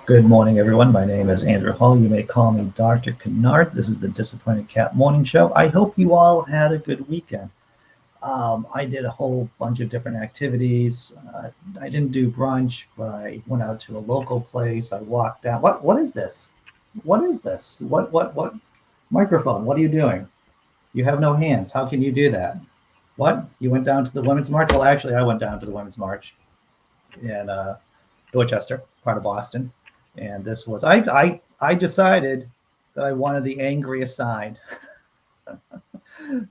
Good morning, everyone. My name is Andrew Hall. You may call me Dr. Kennard. This is the Disappointed Cat Morning Show. I hope you all had a good weekend. I did a whole bunch of different activities. I didn't do brunch, but I went out to a local place. I walked down. What is this? What is this? What microphone? What are you doing? You have no hands. How can you do that? What? You went down to the Women's March? Well, actually, I went down to the Women's March in Dorchester, part of Boston. And this was I decided that I wanted the angriest side.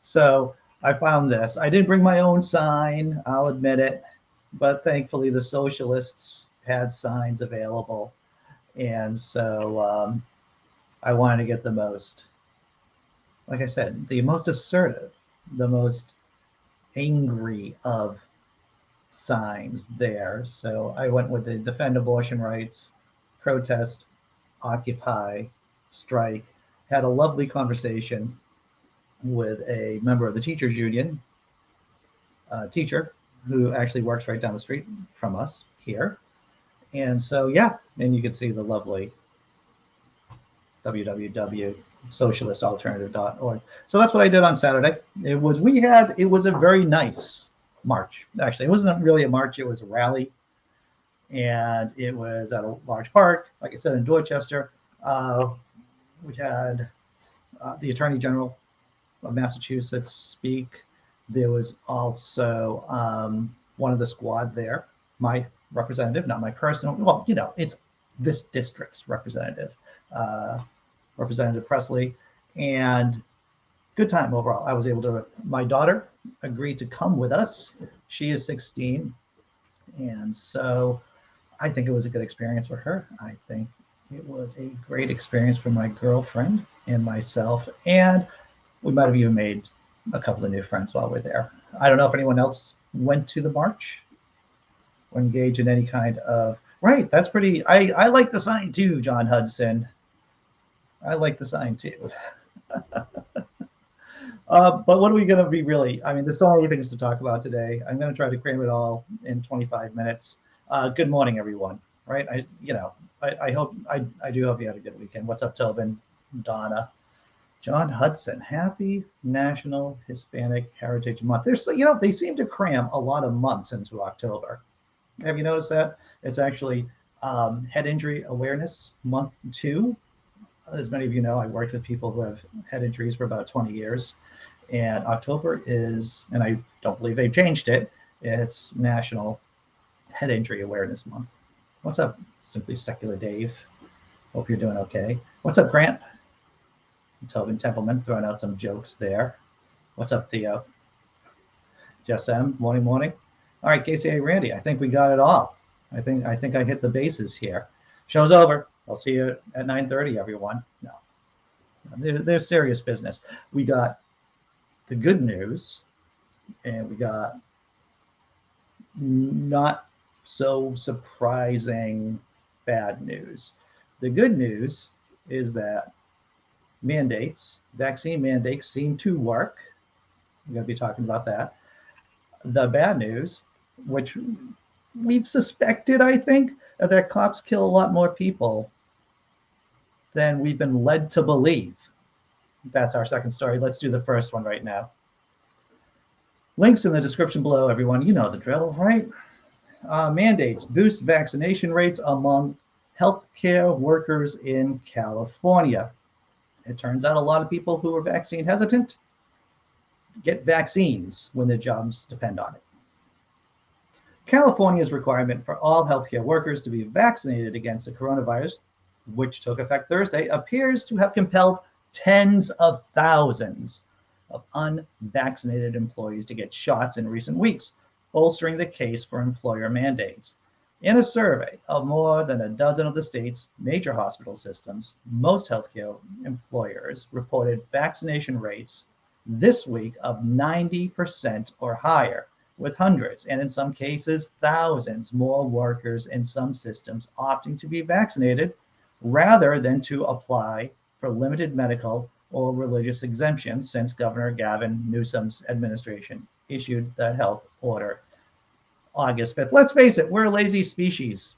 So I found this. I didn't bring my own sign, I'll admit it, but thankfully the socialists had signs available. And so I wanted to get the most, like I said, the most assertive, the most angry of signs there. So I went with the defend abortion rights, protest, occupy, strike. Had a lovely conversation with a member of the teachers union, a teacher who actually works right down the street from us here. And so, yeah, and you can see the lovely www.socialistalternative.org. So that's what I did on Saturday. It was a very nice march. Actually, it wasn't really a march, it was a rally. And it was at a large park, like I said, in Dorchester. We had the Attorney General of Massachusetts speak. There was also one of the squad there, my representative, not my personal, well, it's this district's representative, Representative Presley, and good time overall. I was able to, my daughter agreed to come with us. She is 16. And so I think it was a good experience for her. I think it was a great experience for my girlfriend and myself. And we might have even made a couple of new friends while we're there. I don't know if anyone else went to the march or engaged in any kind of, right, that's pretty, I like the sign too, John Hudson. I like the sign too. But what are we going to be really? I mean, there's so many things to talk about today. I'm going to try to cram it all in 25 minutes. Good morning, everyone. Right? I do hope you had a good weekend. What's up, Tobin, Donna, John Hudson? Happy National Hispanic Heritage Month. There's, they seem to cram a lot of months into October. Have you noticed that? It's actually Head Injury Awareness Month 2. As many of you know, I worked with people who have head injuries for about 20 years. And October is, and I don't believe they've changed it, it's National Head Injury Awareness Month. What's up, Simply Secular Dave? Hope you're doing okay. What's up, Grant? Tobin Templeman throwing out some jokes there. What's up, Theo? Jess M, morning. All right, KCA Randy, I think we got it all. I think I hit the bases here. Show's over. I'll see you at 9:30, everyone. No, there's serious business. We got the good news, and we got not so surprising bad news. The good news is that vaccine mandates seem to work. We're going to be talking about that. The bad news, which we've suspected, I think, that cops kill a lot more people than we've been led to believe. That's our second story. Let's do the first one right now. Links in the description below, everyone. You know the drill, right? Mandates boost vaccination rates among healthcare workers in California. It turns out a lot of people who are vaccine hesitant get vaccines when their jobs depend on it. California's requirement for all healthcare workers to be vaccinated against the coronavirus, which took effect Thursday, appears to have compelled tens of thousands of unvaccinated employees to get shots in recent weeks, bolstering the case for employer mandates. In a survey of more than a dozen of the state's major hospital systems, most healthcare employers reported vaccination rates this week of 90% or higher, with hundreds, and in some cases, thousands more workers in some systems opting to be vaccinated rather than to apply for limited medical or religious exemptions since Governor Gavin Newsom's administration issued the health order August 5th. Let's face it, we're a lazy species.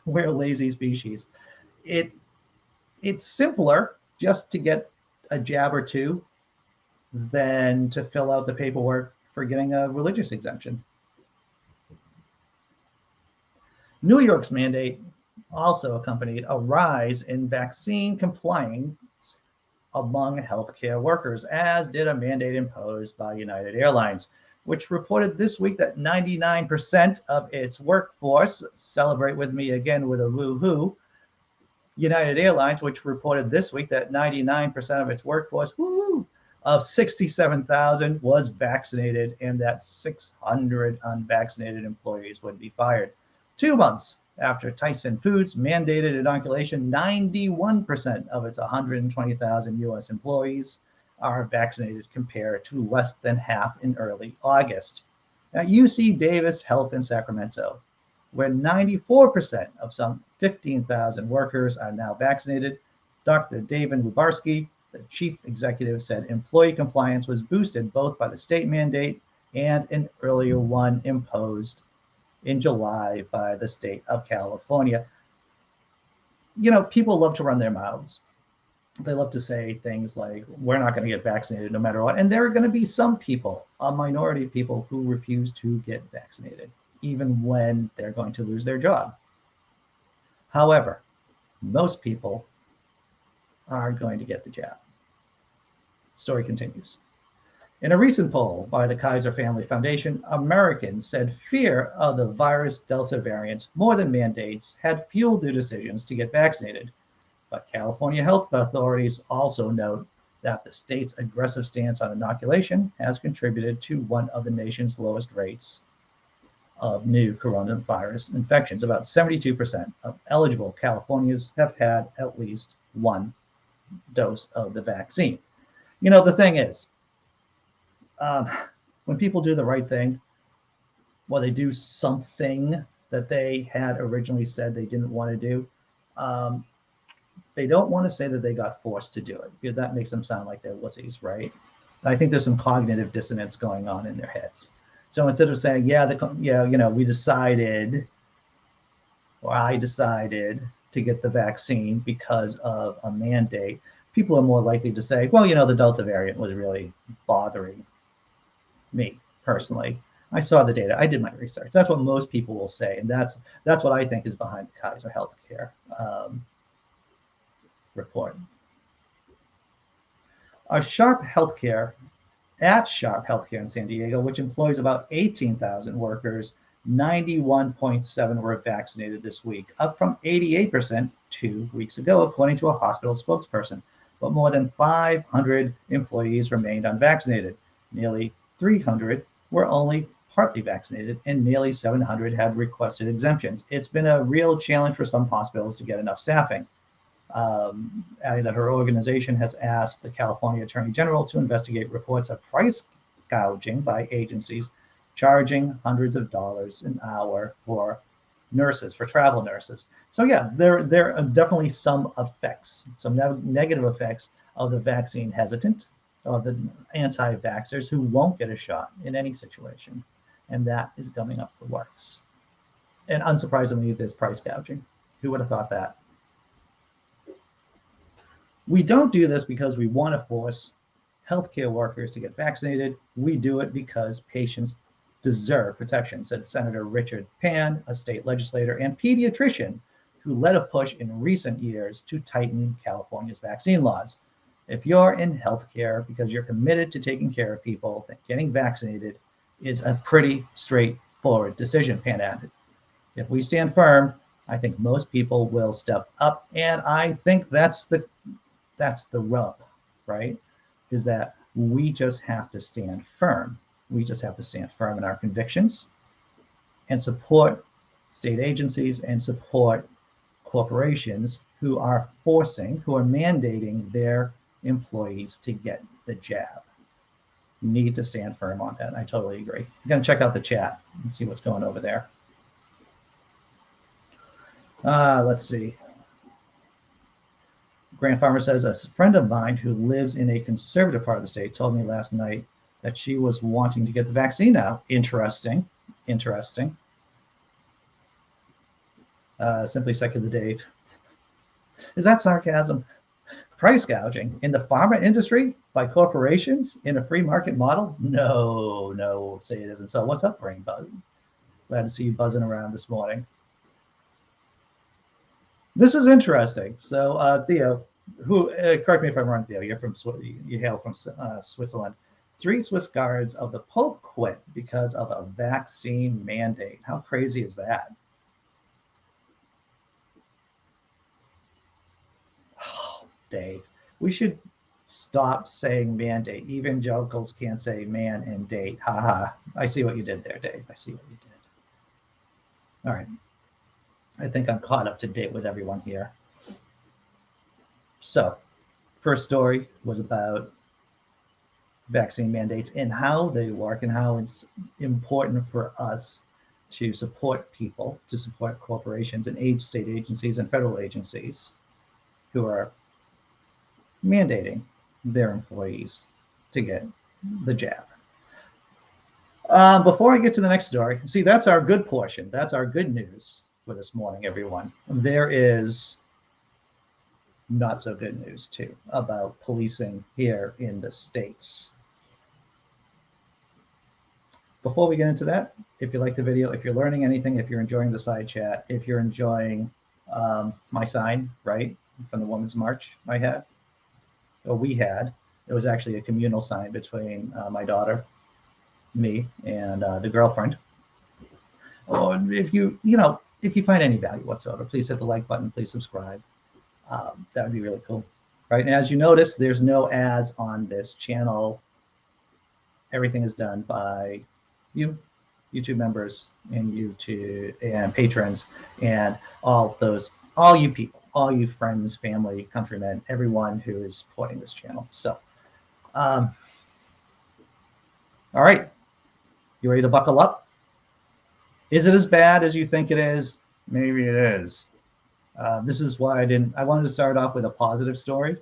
We're a lazy species. It's simpler just to get a jab or two than to fill out the paperwork for getting a religious exemption. New York's mandate also accompanied a rise in vaccine compliance among healthcare workers, as did a mandate imposed by United Airlines, which reported this week that 99% of its workforce, celebrate with me again with a woo-hoo, United Airlines, which reported this week that 99% of its workforce, woo, of 67,000 was vaccinated, and that 600 unvaccinated employees would be fired. 2 months after Tyson Foods mandated inoculation, 91% of its 120,000 U.S. employees are vaccinated, compared to less than half in early August. Now, UC Davis Health in Sacramento, where 94% of some 15,000 workers are now vaccinated, Dr. David Lubarsky, the chief executive, said employee compliance was boosted both by the state mandate and an earlier one imposed in July by the state of California. You know, people love to run their mouths. They love to say things like, we're not going to get vaccinated no matter what. And there are going to be some people, a minority of people, who refuse to get vaccinated, even when they're going to lose their job. However, most people are going to get the jab. Story continues. In a recent poll by the Kaiser Family Foundation, Americans said fear of the virus Delta variant more than mandates had fueled their decisions to get vaccinated. But California health authorities also note that the state's aggressive stance on inoculation has contributed to one of the nation's lowest rates of new coronavirus infections. About 72% of eligible Californians have had at least one dose of the vaccine. You know, the thing is, when people do the right thing, well, they do something that they had originally said they didn't want to do, they don't want to say that they got forced to do it, because that makes them sound like they're wussies, right? I think there's some cognitive dissonance going on in their heads. So instead of saying, we decided, or I decided to get the vaccine because of a mandate, people are more likely to say, well, the Delta variant was really bothering me personally. I saw the data. I did my research. That's what most people will say, and that's what I think is behind the Kaiser Healthcare report. Sharp Healthcare in San Diego, which employs about 18,000 workers, 91.7 were vaccinated this week, up from 88% 2 weeks ago, according to a hospital spokesperson. But more than 500 employees remained unvaccinated. Nearly 300 were only partly vaccinated, and nearly 700 had requested exemptions. It's been a real challenge for some hospitals to get enough staffing. Adding that her organization has asked the California Attorney General to investigate reports of price gouging by agencies charging hundreds of dollars an hour for nurses, for travel nurses. So yeah, there are definitely some effects, some negative effects of the vaccine hesitant, of the anti-vaxxers who won't get a shot in any situation. And that is gumming up the works. And unsurprisingly, there's price gouging. Who would have thought that? We don't do this because we want to force healthcare workers to get vaccinated. We do it because patients deserve protection, said Senator Richard Pan, a state legislator and pediatrician who led a push in recent years to tighten California's vaccine laws. If you're in healthcare because you're committed to taking care of people, then getting vaccinated is a pretty straightforward decision, Pan added. If we stand firm, I think most people will step up, and I think that's the rub, right? Is that we just have to stand firm. We just have to stand firm in our convictions and support state agencies and support corporations who are mandating their employees to get the jab. You need to stand firm on that. I totally agree. I'm going to check out the chat and see what's going over there. Let's see. Grant Farmer says, a friend of mine who lives in a conservative part of the state told me last night that she was wanting to get the vaccine now. Interesting. Simply Secular Dave. Is that sarcasm? Price gouging in the pharma industry by corporations in a free market model? No, no, say it isn't so. What's up, Brain Buzz? Glad to see you buzzing around this morning. This is interesting. So, Theo, who correct me if I'm wrong, Theo, you hail from Switzerland. 3 Swiss guards of the Pope quit because of a vaccine mandate. How crazy is that? Oh, Dave, we should stop saying mandate. Evangelicals can't say man and date. Haha. I see what you did there, Dave. I see what you did. All right. I think I'm caught up to date with everyone here. So, first story was about vaccine mandates and how they work and how it's important for us to support people, to support corporations and state agencies and federal agencies who are mandating their employees to get the jab. Before I get to the next story, see, that's our good portion. That's our good news for this morning, everyone. There is not so good news, too, about policing here in the States. Before we get into that, if you like the video, if you're learning anything, if you're enjoying the side chat, if you're enjoying my sign, right, from the Women's March I had, or we had, it was actually a communal sign between my daughter, me, and the girlfriend. Or if you find any value whatsoever, please hit the like button, please subscribe. That would be really cool. Right, and as you notice, there's no ads on this channel. Everything is done by you, YouTube members, and YouTube and patrons, and all you people, all you friends, family, countrymen, everyone who is supporting this channel. So, all right, you ready to buckle up? Is it as bad as you think it is? Maybe it is. This is why I wanted to start off with a positive story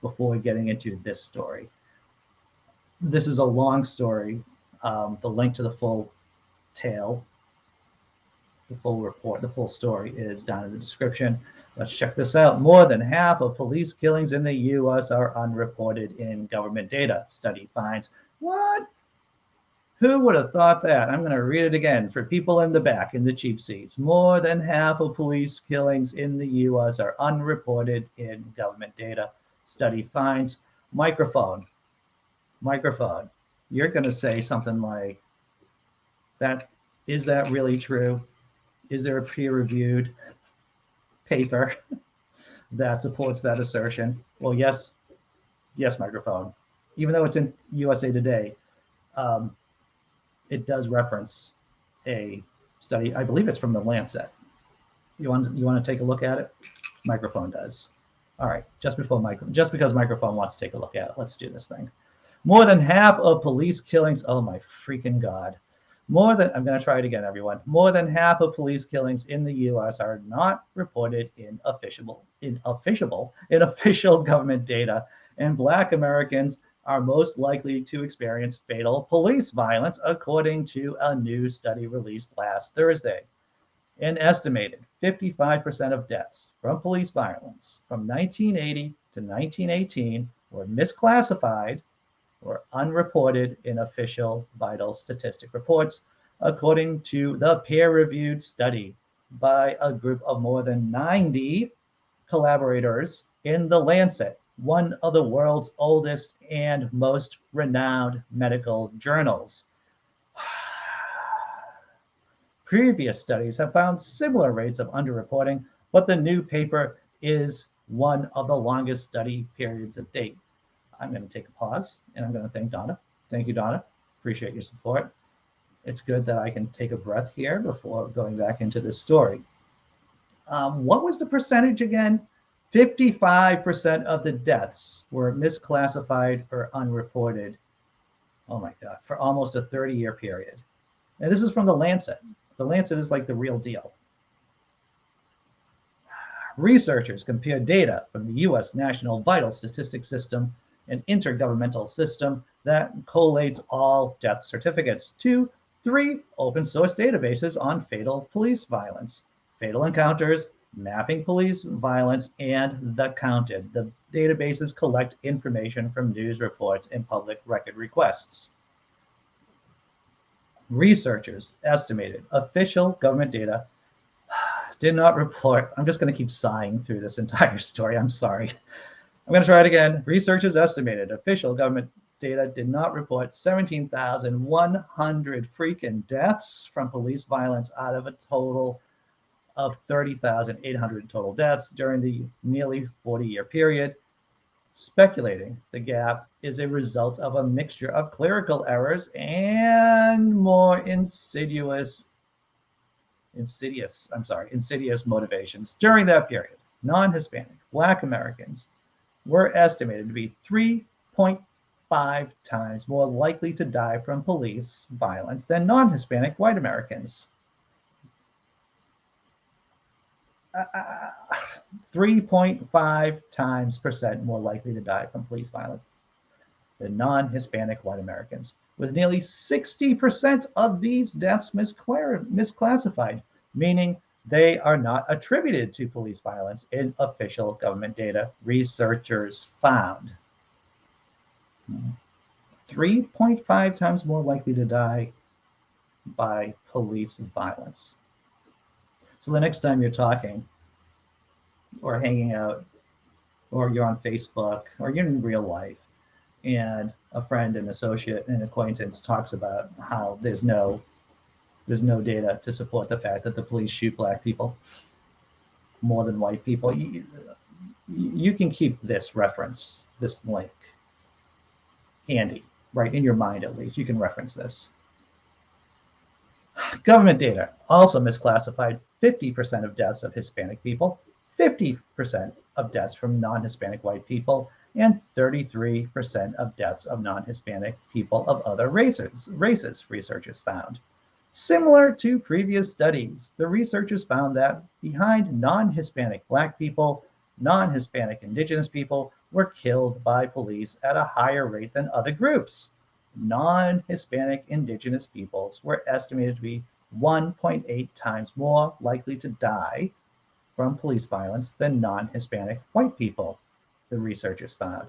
before getting into this story. This is a long story. The link to the full tale, the full report, the full story is down in the description. Let's check this out. More than half of police killings in the U.S. are unreported in government data. Study finds. What? Who would have thought that? I'm going to read it again for people in the back, in the cheap seats. More than half of police killings in the U.S. are unreported in government data. Study finds. Microphone. You're going to say something like that. Is that really true? Is there a peer-reviewed paper that supports that assertion? Well, yes, microphone. Even though it's in USA Today, it does reference a study. I believe it's from the Lancet. You want to take a look at it? Microphone does. All right, just because microphone wants to take a look at it, let's do this thing. More than half of police killings. Oh my freaking God. I'm going to try it again, everyone. More than half of police killings in the U.S. are not reported in official government data, and Black Americans are most likely to experience fatal police violence, according to a new study released last Thursday. An estimated 55% of deaths from police violence from 1980 to 1918 were misclassified or unreported in official vital statistic reports, according to the peer-reviewed study by a group of more than 90 collaborators in The Lancet, one of the world's oldest and most renowned medical journals. Previous studies have found similar rates of underreporting, but the new paper is one of the longest study periods to date. I'm going to take a pause, and I'm going to thank Donna. Thank you, Donna. Appreciate your support. It's good that I can take a breath here before going back into this story. What was the percentage again? 55% of the deaths were misclassified or unreported. Oh my God, for almost a 30-year period. And this is from The Lancet. The Lancet is like the real deal. Researchers compared data from the U.S. National Vital Statistics System, an intergovernmental system that collates all death certificates, to 3 open source databases on fatal police violence. fatal encounters, mapping police violence, and the counted. The databases collect information from news reports and public record requests. Researchers estimated official government data did not report. I'm just going to keep sighing through this entire story. I'm sorry. I'm going to try it again. Researchers estimated official government data did not report 17,100 freaking deaths from police violence out of a total of 30,800 total deaths during the nearly 40-year period, speculating the gap is a result of a mixture of clerical errors and more insidious motivations. During that period, non-Hispanic Black Americans were estimated to be 3.5 times more likely to die from police violence than non-Hispanic white Americans. 3.5 times percent more likely to die from police violence than non-Hispanic white Americans, with nearly 60% of these deaths misclassified, meaning they are not attributed to police violence in official government data, researchers found. 3.5 times more likely to die by police violence. So the next time you're talking or hanging out, or you're on Facebook, or you're in real life, and a friend, an associate, an acquaintance talks about how there's no data to support the fact that the police shoot Black people more than white people, you can keep this reference, this link handy, right, in your mind at least. You can reference this. Government data also misclassified 50% of deaths of Hispanic people, 50% of deaths from non-Hispanic white people, and 33% of deaths of non-Hispanic people of other races, researchers found. Similar to previous studies, the researchers found that behind non-Hispanic Black people, non-Hispanic Indigenous people were killed by police at a higher rate than other groups. Non-Hispanic Indigenous peoples were estimated to be 1.8 times more likely to die from police violence than non-Hispanic white people, the researchers found.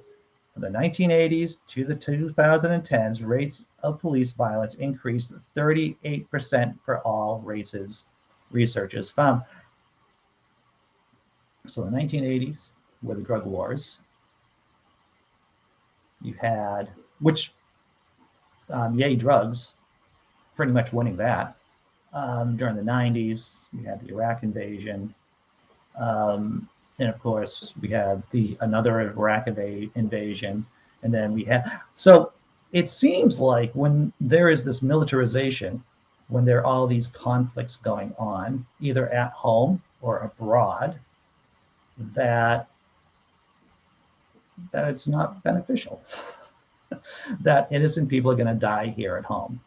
From the 1980s to the 2010s, rates of police violence increased 38% for all races, researchers found. So the 1980s were the drug wars. You had, which, yay drugs, pretty much winning that. During the 90s, we had the Iraq invasion. And of course, we had another Iraq invasion. And then we had, so it seems like when there is this militarization, when there are all these conflicts going on, either at home or abroad, that it's not beneficial. That innocent people are going to die here at home.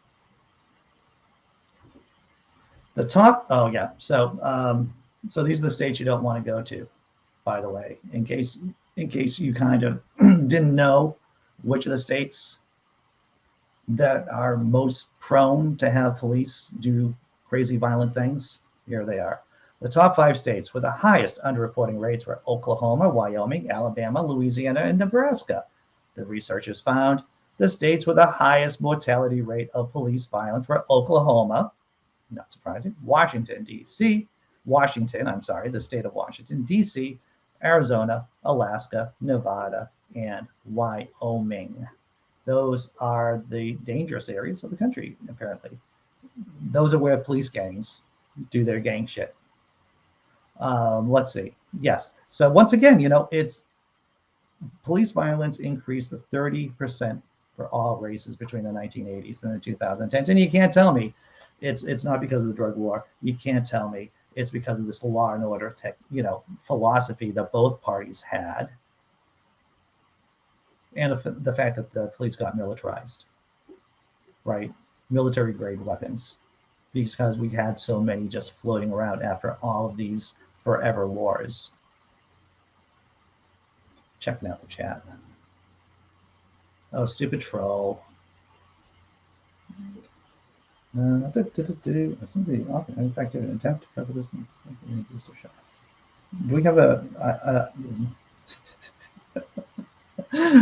The top, oh yeah, so these are the states you don't want to go to, by the way, in case you kind of didn't know which of the states that are most prone to have police do crazy violent things. Here they are. The top 5 states with the highest underreporting rates were Oklahoma, Wyoming, Alabama, Louisiana, and Nebraska. The researchers found the states with the highest mortality rate of police violence were Oklahoma, not surprising, the state of Washington, D.C., Arizona, Alaska, Nevada, and Wyoming. Those are the dangerous areas of the country, apparently. Those are where police gangs do their gang shit. Let's see. Yes. So once again, it's police violence increased to 30% for all races between the 1980s and the 2010s. And you can't tell me it's not because of the drug war. You can't tell me it's because of this law and order philosophy that both parties had, and the fact that the police got militarized, right? Military grade weapons, because we had so many just floating around after all of these forever wars. Checking out the chat. Oh, stupid troll. Somebody often, in fact, did an attempt to cover this booster shots. Do we have a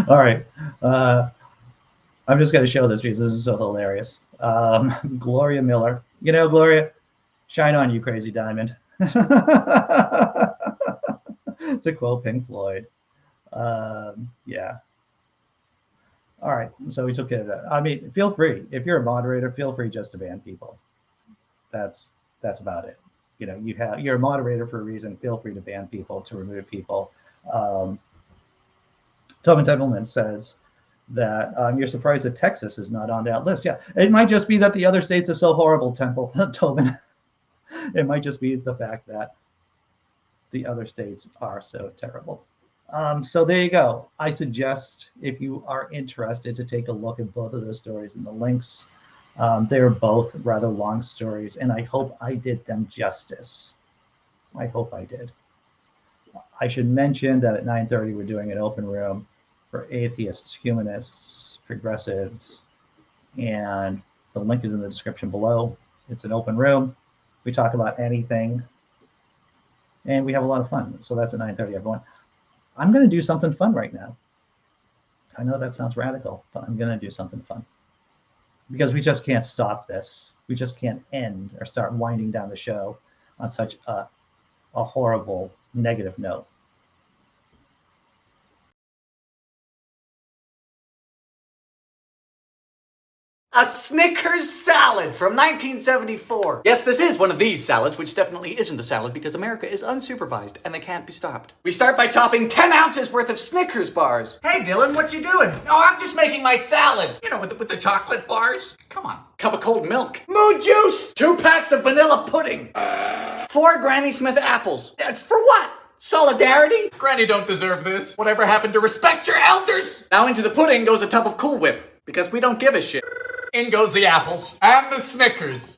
all right. I'm just going to show this because this is so hilarious. Gloria Miller. You know, Gloria, shine on you, crazy diamond. To quote Pink Floyd. Yeah. All right. So we took care of that. I mean, feel free. If you're a moderator, feel free just to ban people. That's about it. You know, you're a moderator for a reason. Feel free to ban people, to remove people. Tobin Templeman says that you're surprised that Texas is not on that list. Yeah, it might just be that the other states are so horrible, Tobin. It might just be the fact that the other states are so terrible. So there you go. I suggest, if you are interested, to take a look at both of those stories and the links. They're both rather long stories, and I hope I did them justice. I hope I did. I should mention that at 9:30 we're doing an open room for atheists, humanists, progressives, and the link is in the description below. It's an open room. We talk about anything, and we have a lot of fun. So that's at 9:30, everyone. I'm going to do something fun right now. I know that sounds radical, but I'm going to do something fun. Because we just can't stop this. We just can't end or start winding down the show on such a horrible negative note. A Snickers salad from 1974. Yes, this is one of these salads, which definitely isn't a salad because America is unsupervised and they can't be stopped. We start by chopping 10 ounces worth of Snickers bars. Hey, Dylan, what you doing? Oh, I'm just making my salad. You know, with the chocolate bars. Come on. Cup of cold milk. Mood juice. 2 packs of vanilla pudding. 4 Granny Smith apples. For what? Solidarity? Granny don't deserve this. Whatever happened to respect your elders? Now into the pudding goes a tub of Cool Whip, because we don't give a shit. In goes the apples. And the Snickers.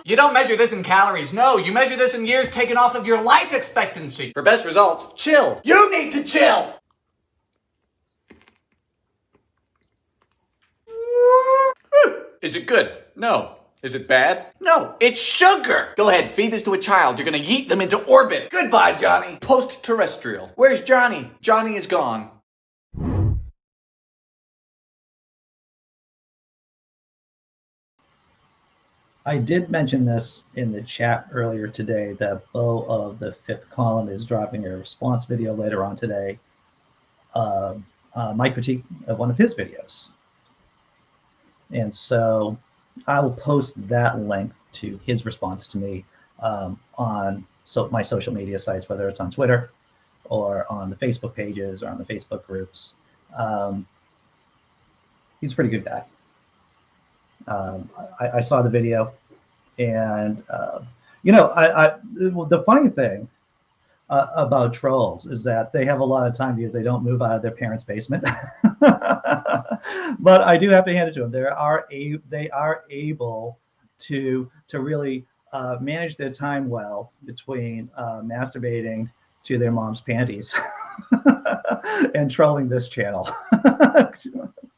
You don't measure this in calories. No, you measure this in years taken off of your life expectancy. For best results, chill. You need to chill! Is it good? No. Is it bad? No. It's sugar! Go ahead, feed this to a child. You're gonna yeet them into orbit. Goodbye, Johnny. Post-terrestrial. Where's Johnny? Johnny is gone. I did mention this in the chat earlier today that Bo of the Fifth Column is dropping a response video later on today of my critique of one of his videos. And so I will post that link to his response to me on my social media sites, whether it's on Twitter or on the Facebook pages or on the Facebook groups. He's a pretty good guy. I saw the video, and you know, the funny thing about trolls is that they have a lot of time because they don't move out of their parents' basement. But I do have to hand it to them. They are able to really manage their time well between masturbating to their mom's panties and trolling this channel.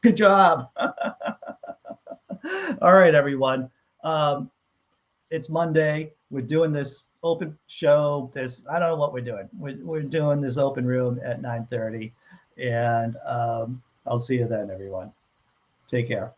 Good job. All right, everyone. It's Monday. We're doing this open show. I don't know what we're doing. We're doing this open room at 9:30, and I'll see you then, everyone. Take care.